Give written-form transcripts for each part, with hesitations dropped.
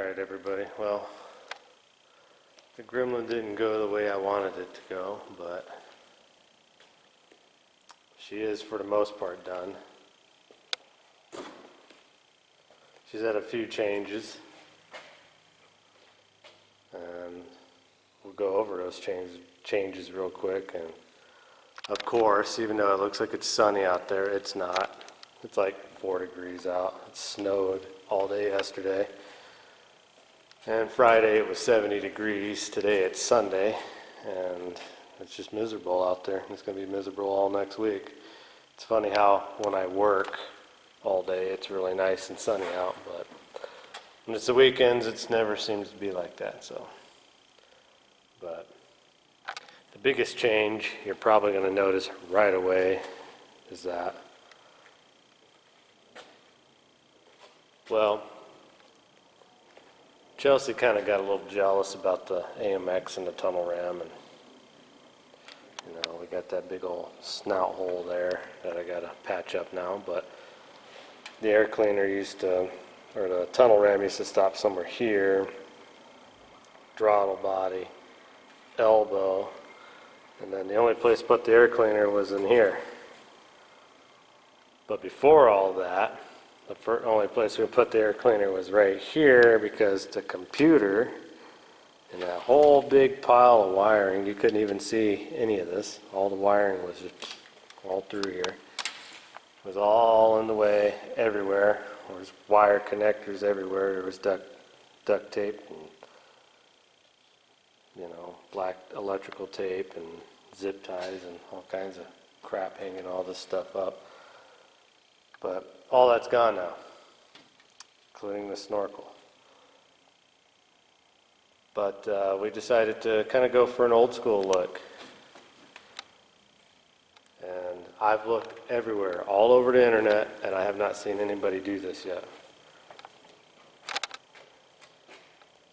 Alright everybody, well, the Gremlin didn't go the way I wanted it to go, but she is for the most part done. She's had a few changes, and we'll go over those changes real quick. And of course, even though it looks like it's sunny out there, it's not. It's like 4 degrees out. It snowed all day yesterday. And Friday it was 70 degrees. Today it's Sunday, and it's just miserable out there. It's going to be miserable all next week. It's funny how when I work all day it's really nice and sunny out, but when it's the weekends it never seems to be like that. But the biggest change you're probably going to notice right away is that, well, Chelsea kind of got a little jealous about the AMX and the tunnel ram, and we got that big old snout hole there that I got to patch up now. But the air cleaner or the tunnel ram used to stop somewhere here, throttle body, elbow, and then the only place but the air cleaner was in here. But before all that, the only place we put the air cleaner was right here, because the computer and that whole big pile of wiring, you couldn't even see any of this. All the wiring was just all through here. It was all in the way everywhere. There was wire connectors everywhere. There was duct tape and black electrical tape and zip ties and all kinds of crap hanging all this stuff up. But all that's gone now, including the snorkel. But we decided to kind of go for an old school look. And I've looked everywhere, all over the internet, and I have not seen anybody do this yet.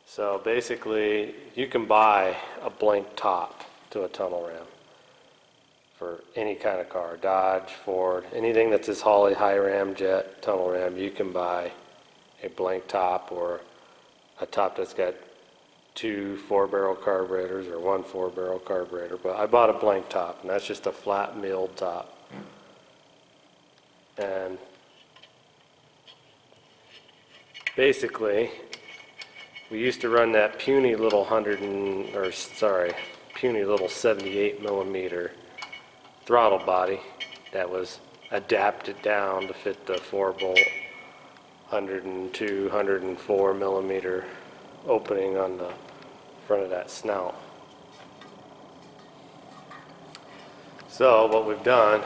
So basically, you can buy a blank top to a tunnel ram for any kind of car, Dodge, Ford, anything that's this Holley high ram, jet, tunnel ram. You can buy a blank top, or a top that's got 2 4-barrel carburetors or 1 4-barrel carburetor. But I bought a blank top, and that's just a flat milled top. And basically, we used to run that puny little 78 millimeter throttle body that was adapted down to fit the 4-bolt 102, 104 millimeter opening on the front of that snout. So what we've done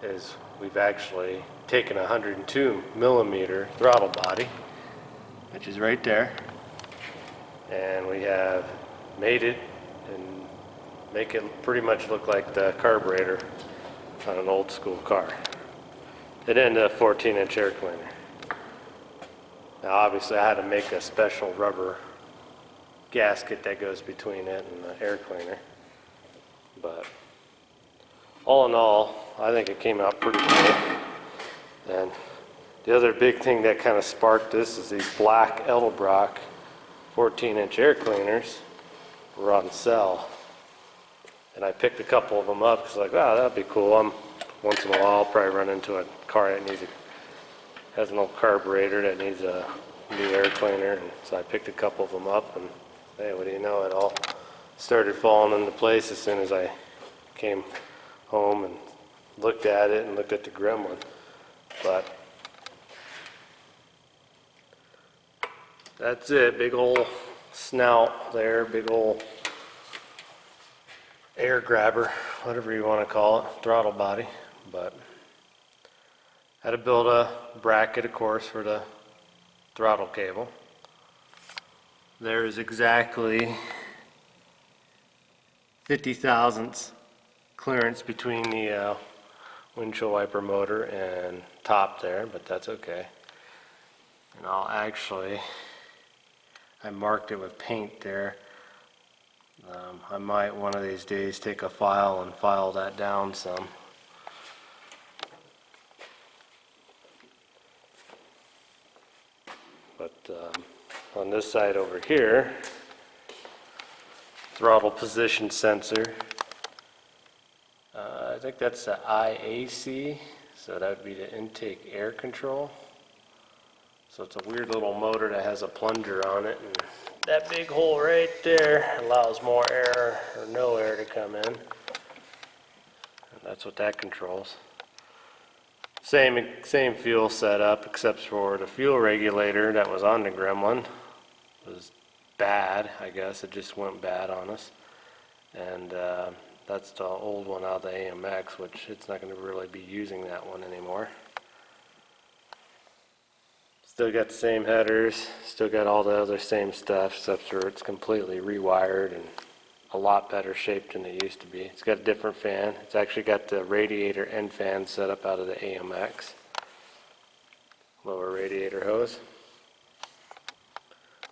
is we've actually taken a 102 millimeter throttle body, which is right there, and we have made it and make it pretty much look like the carburetor on an old school car. And then a 14-inch air cleaner. Now obviously I had to make a special rubber gasket that goes between it and the air cleaner. But all in all, I think it came out pretty good. And the other big thing that kind of sparked this is these black Edelbrock 14-inch air cleaners were on sale. And I picked a couple of them up because like, wow, that'd be cool. Once in a while I'll probably run into a car that has an old carburetor that needs a new air cleaner. And so I picked a couple of them up, and hey, what do you know, it all started falling into place as soon as I came home and looked at it and looked at the Gremlin. But that's it, big old snout there, big old air grabber, whatever you want to call it, throttle body. But had to build a bracket, of course, for the throttle cable. There is exactly 50 thousandths clearance between the windshield wiper motor and top there, but that's okay. And I marked it with paint there. I might one of these days take a file and file that down some. But on this side over here, throttle position sensor. I think that's the IAC, so that would be the intake air control. So it's a weird little motor that has a plunger on it, and that big hole right there allows more air or no air to come in. And that's what that controls. Same fuel setup, except for the fuel regulator that was on the Gremlin was bad, I guess. It just went bad on us. And that's the old one out of the AMX, which it's not going to really be using that one anymore. Still got the same headers, still got all the other same stuff, except for it's completely rewired and a lot better shape than it used to be. It's got a different fan. It's actually got the radiator end fan set up out of the AMX. Lower radiator hose.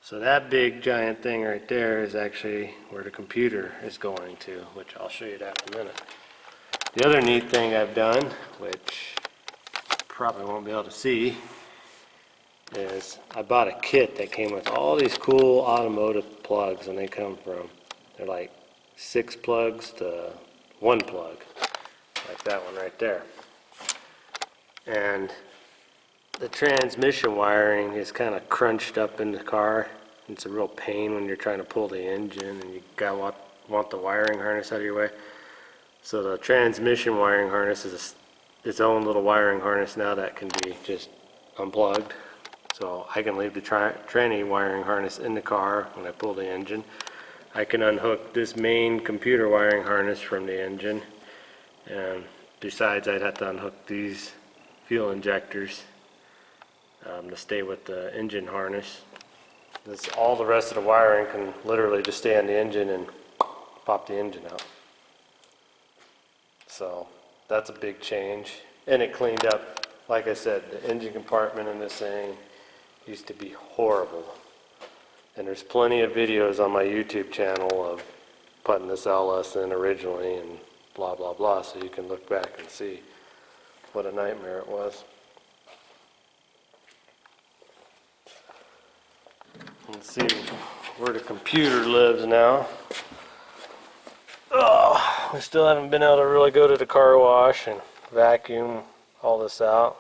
So that big giant thing right there is actually where the computer is going to, which I'll show you that in a minute. The other neat thing I've done, which you probably won't be able to see, is I bought a kit that came with all these cool automotive plugs, and they come from, they're like 6 plugs to 1 plug, like that one right there. And the transmission wiring is kind of crunched up in the car. It's a real pain when you're trying to pull the engine and you want the wiring harness out of your way. So the transmission wiring harness is its own little wiring harness now that can be just unplugged. So I can leave the tranny wiring harness in the car when I pull the engine. I can unhook this main computer wiring harness from the engine. And besides, I'd have to unhook these fuel injectors to stay with the engine harness. All the rest of the wiring can literally just stay on the engine and pop the engine out. So that's a big change. And it cleaned up, like I said, the engine compartment in this thing used to be horrible. And there's plenty of videos on my YouTube channel of putting this LS in originally and blah blah blah, so you can look back and see what a nightmare it was. Let's see where the computer lives now. Oh, we still haven't been able to really go to the car wash and vacuum all this out.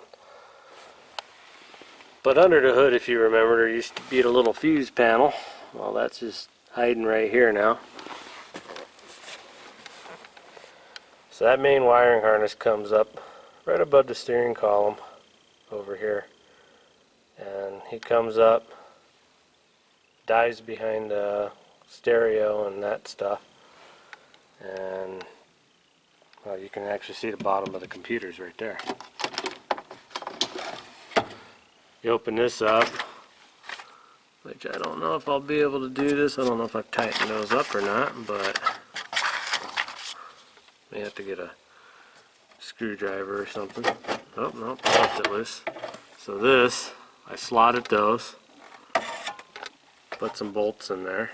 But under the hood, if you remember, there used to be a little fuse panel. Well, that's just hiding right here now. So that main wiring harness comes up right above the steering column over here. And he comes up, dives behind the stereo and that stuff. And well, you can actually see the bottom of the computers right there. You open this up, which I don't know if I'll be able to do this. I don't know if I've tightened those up or not, but may have to get a screwdriver or something. Oh, no, left it loose. So this, I slotted those, put some bolts in there.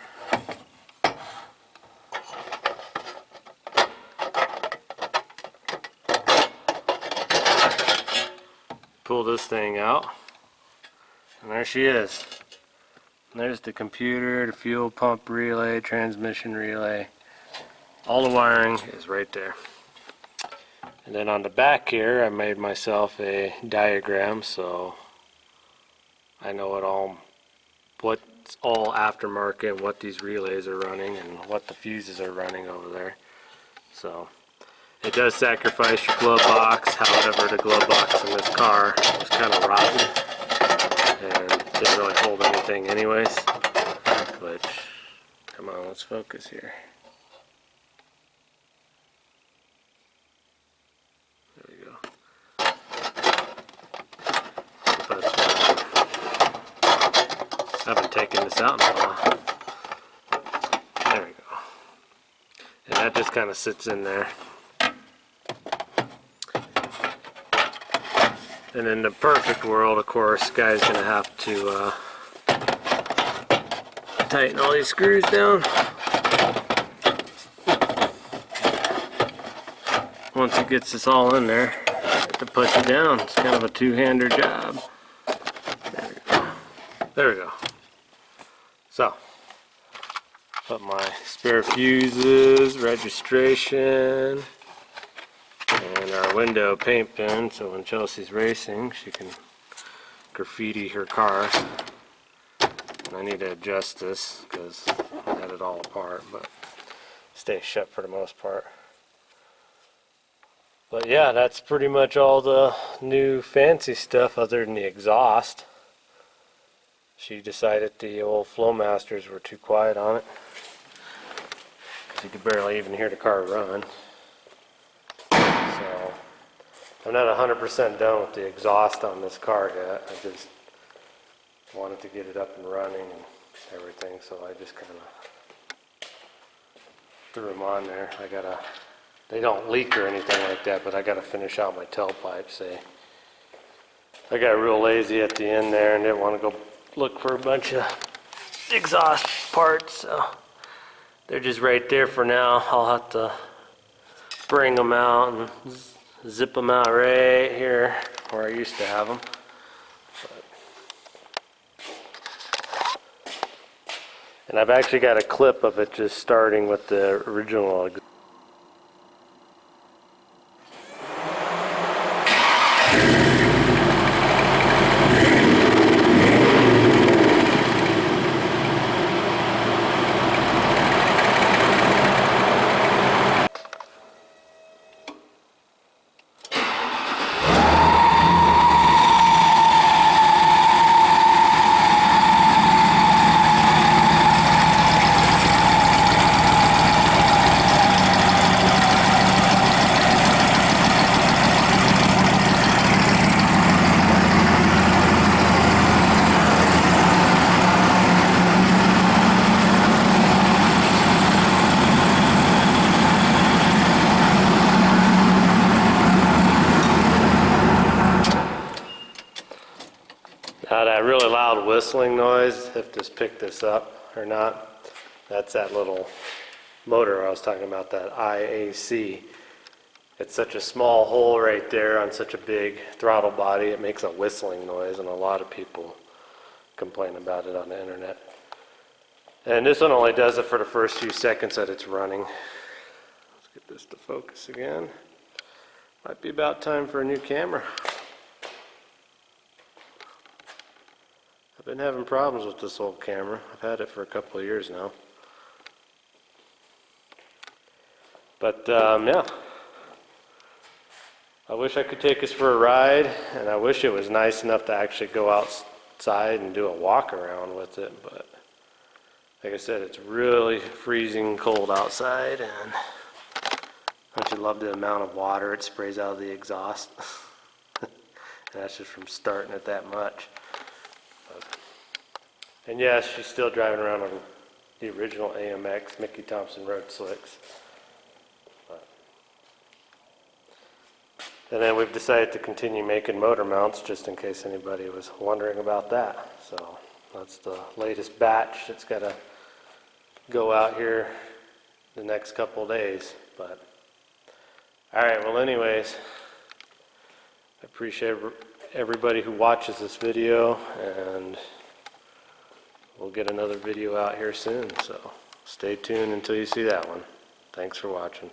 Pull this thing out. And there she is. And there's the computer, the fuel pump relay, transmission relay. All the wiring is right there. And then on the back here, I made myself a diagram so I know what's all aftermarket, what these relays are running, and what the fuses are running over there. So it does sacrifice your glove box. However, the glove box in this car was kind of rotten and didn't really hold anything anyways, which, come on, let's focus here. There we go. But I haven't taken this out in a while. There we go. And that just kind of sits in there. And in the perfect world, of course, guy's going to have to tighten all these screws down. Once he gets this all in there, have to put it down. It's kind of a two-hander job. There we go. There we go. So, put my spare fuses, registration, and our window paint pen, so when Chelsea's racing, she can graffiti her car. And I need to adjust this because I had it all apart, but stays shut for the most part. But yeah, that's pretty much all the new fancy stuff other than the exhaust. She decided the old Flowmasters were too quiet on it, because you could barely even hear the car run. So I'm not 100% done with the exhaust on this car yet. I just wanted to get it up and running and everything, so I just kind of threw them on there. They don't leak or anything like that, but I gotta finish out my tailpipes. I got real lazy at the end there and didn't want to go look for a bunch of exhaust parts, so they're just right there for now. I'll have to bring them out and zip them out right here where I used to have them. And I've actually got a clip of it just starting with the original. Now that really loud whistling noise, if this picked this up or not, that's that little motor I was talking about, that IAC. It's such a small hole right there on such a big throttle body, it makes a whistling noise, and a lot of people complain about it on the internet. And this one only does it for the first few seconds that it's running. Let's get this to focus again. Might be about time for a new camera. I've been having problems with this old camera. I've had it for a couple of years now. But yeah, I wish I could take us for a ride, and I wish it was nice enough to actually go outside and do a walk around with it. But like I said, it's really freezing cold outside, and don't you love the amount of water it sprays out of the exhaust? And that's just from starting it that much. And yes, she's still driving around on the original AMX Mickey Thompson Road Slicks. And then we've decided to continue making motor mounts just in case anybody was wondering about that. So that's the latest batch that's got to go out here the next couple of days. But all right, well anyways, I appreciate everybody who watches this video, and we'll get another video out here soon, so stay tuned until you see that one. Thanks for watching.